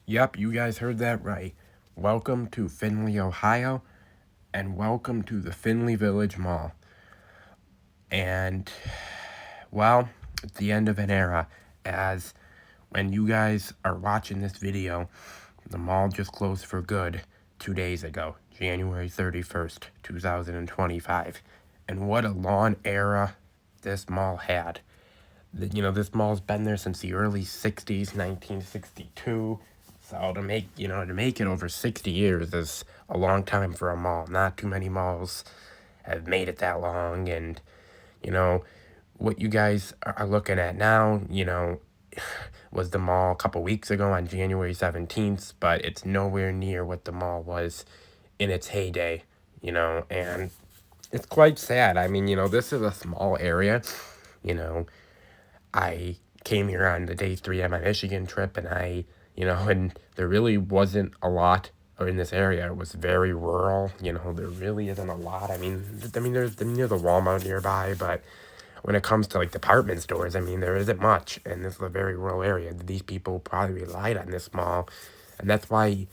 Yep, you guys heard that right. Welcome to Findlay, Ohio, and welcome to the Findlay Village Mall. And, well, it's the end of an era, as when you guys are watching this video, the mall just closed for good 2 days ago, January 31st, 2025. And what a long era this mall had. This mall's been there since the early 60s, 1962. So to make it over 60 years is a long time for a mall. Not too many malls have made it that long. And, you know, what you guys are looking at now, was the mall a couple weeks ago on January 17th, but it's nowhere near what the mall was in its heyday, and it's quite sad. I mean, this is a small area, you know, I came here on the day 3 of my Michigan trip, and and there really wasn't a lot in this area. It was very rural. There really isn't a lot. I mean, there's the Walmart nearby, but when it comes to like department stores, I mean, there isn't much, and this is a very rural area. These people probably relied on this mall, and that's why,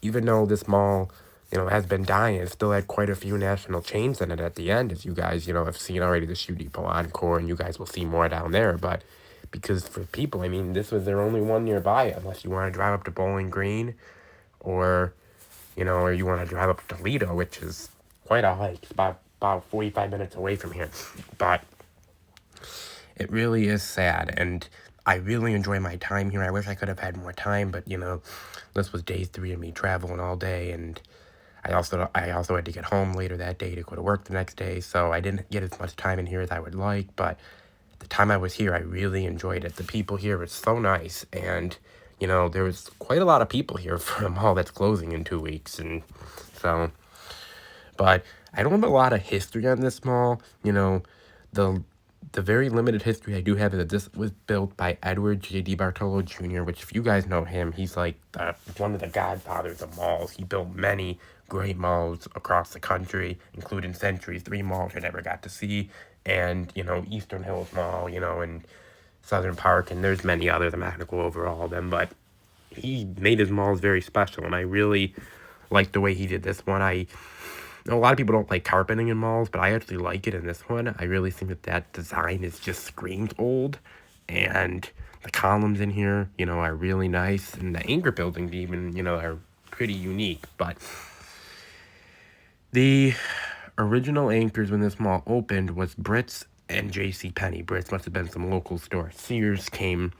even though this mall, has been dying, it still had quite a few national chains in it at the end, as you guys, have seen already, the Shoe Depot, Encore, and you guys will see more down there. But because for people, I mean, this was their only one nearby, unless you want to drive up to Bowling Green, or, or you want to drive up to Toledo, which is quite a hike. It's about 45 minutes away from here. But it really is sad, and I really enjoy my time here. I wish I could have had more time, but this was day 3 of me traveling all day, and I also had to get home later that day to go to work the next day, so I didn't get as much time in here as I would like. But the time I was here, I really enjoyed it. The people here were so nice, and there was quite a lot of people here for a mall that's closing in 2 weeks, and so. But I don't have a lot of history on this mall. The the very limited history I do have is that this was built by Edward J.D. Bartolo Jr., which, if you guys know him, he's like one of the godfathers of malls. He built many great malls across the country, including Century's 3 malls I never got to see, and, Eastern Hills Mall, and Southern Park, and there's many others. I'm not going to go over all of them, but he made his malls very special, and I really like the way he did this one. I know a lot of people don't like carpeting in malls, but I actually like it in this one. I really think that design is just screams old, and the columns in here, are really nice, and the anchor buildings even, are pretty unique. But the original anchors when this mall opened was Brits and J.C. Penney. Brits must have been some local store. Sears came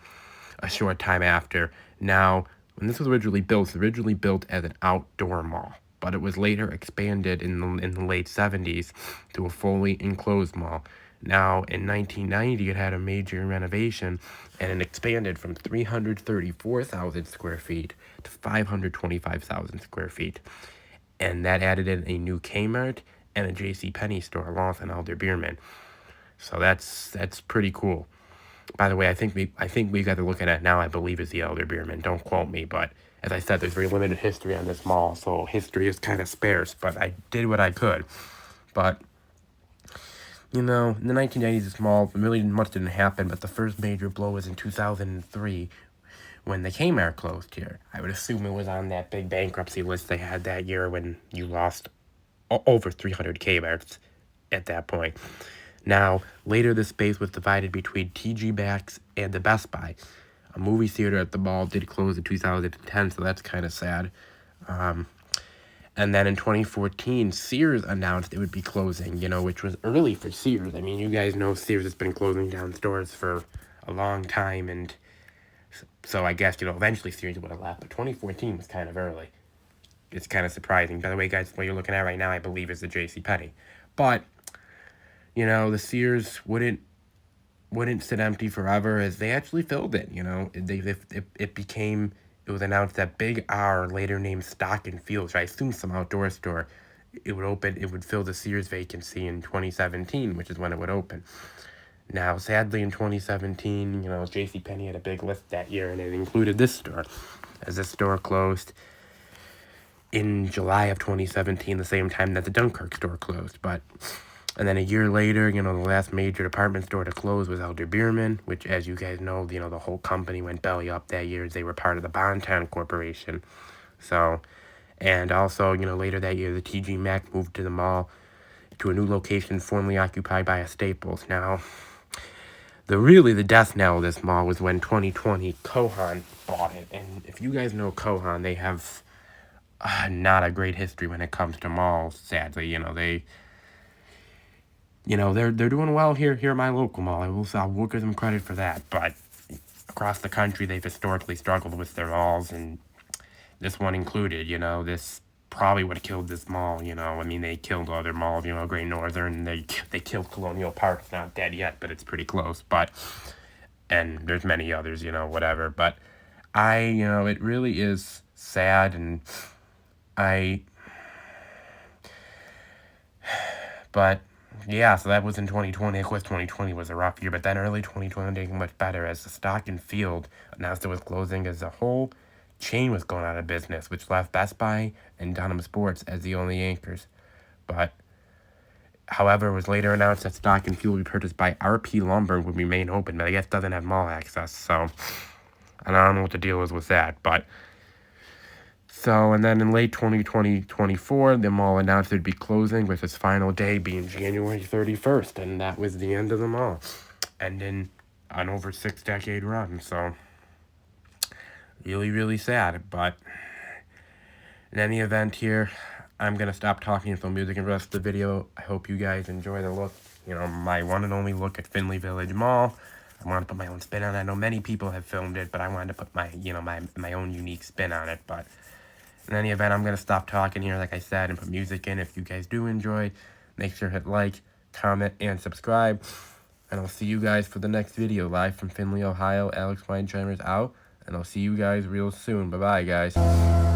a short time after. Now, when this was originally built as an outdoor mall, but it was later expanded in the late 70s to a fully enclosed mall. Now, in 1990, it had a major renovation, and it expanded from 334,000 square feet to 525,000 square feet. And that added in a new Kmart and a J.C. Penney store, along with an Elder Beerman. So that's pretty cool. By the way, I think we got to look at it now, I believe, is the Elder Beerman. Don't quote me, but as I said, there's very limited history on this mall, so history is kind of sparse, but I did what I could. But, in the 1990s, this mall, really much didn't happen, but the first major blow was in 2003, when the Kmart closed here. I would assume it was on that big bankruptcy list they had that year when you lost over 300 Kmarts at that point. Now, later this space was divided between TG Maxx and the Best Buy. A movie theater at the mall did close in 2010, so that's kind of sad. And then in 2014, Sears announced it would be closing, which was early for Sears. I mean, you guys know Sears has been closing down stores for a long time, and so I guess, eventually Sears would have left, but 2014 was kind of early. It's kind of surprising. By the way, guys, what you're looking at right now, I believe, is the JCPenney. But, the Sears wouldn't sit empty forever, as they actually filled it. It was announced that Big R, later named Stock and Field, which I assume some outdoor store, it would fill the Sears vacancy in 2017, which is when it would open. Now, sadly, in 2017, JCPenney had a big list that year, and it included this store, as this store closed in July of 2017, the same time that the Dunkirk store closed. But And then a year later, the last major department store to close was Elder Beerman, which, as you guys know, the whole company went belly up that year as they were part of the Bontown Corporation. So, and also, later that year, the TG Maxx moved to the mall to a new location formerly occupied by a Staples. Now, the death knell of this mall was when 2020 Kohan bought it. And if you guys know Kohan, they have not a great history when it comes to malls, sadly. They're doing well here at my local mall. I'll give them credit for that. But across the country, they've historically struggled with their malls, and this one included. This probably would have killed this mall. I mean, they killed other malls. Great Northern. They killed Colonial Park. It's not dead yet, but it's pretty close. And there's many others. Whatever. But it really is sad, and but yeah, so that was in 2020. Of course, 2020 was a rough year, but then early 2020 did much better as the Stock and Field announced it was closing as the whole chain was going out of business, which left Best Buy and Dunham Sports as the only anchors. But, however, it was later announced that Stock and Field would be purchased by RP Lumber would remain open, but I guess doesn't have mall access, so I don't know what the deal is with that, but... So, and then in late 2024, the mall announced it would be closing, with its final day being January 31st, and that was the end of the mall, ending an over 6-decade run. So, really, really sad. But in any event here, I'm going to stop talking for music and the rest of the video. I hope you guys enjoy the look, my one and only look at Findlay Village Mall. I wanted to put my own spin on it. I know many people have filmed it, but I wanted to put my own unique spin on it. But in any event, I'm going to stop talking here, like I said, and put music in. If you guys do enjoy, make sure to hit like, comment, and subscribe. And I'll see you guys for the next video, live from Findlay, Ohio. Alex Weinsheimer's out, and I'll see you guys real soon. Bye-bye, guys.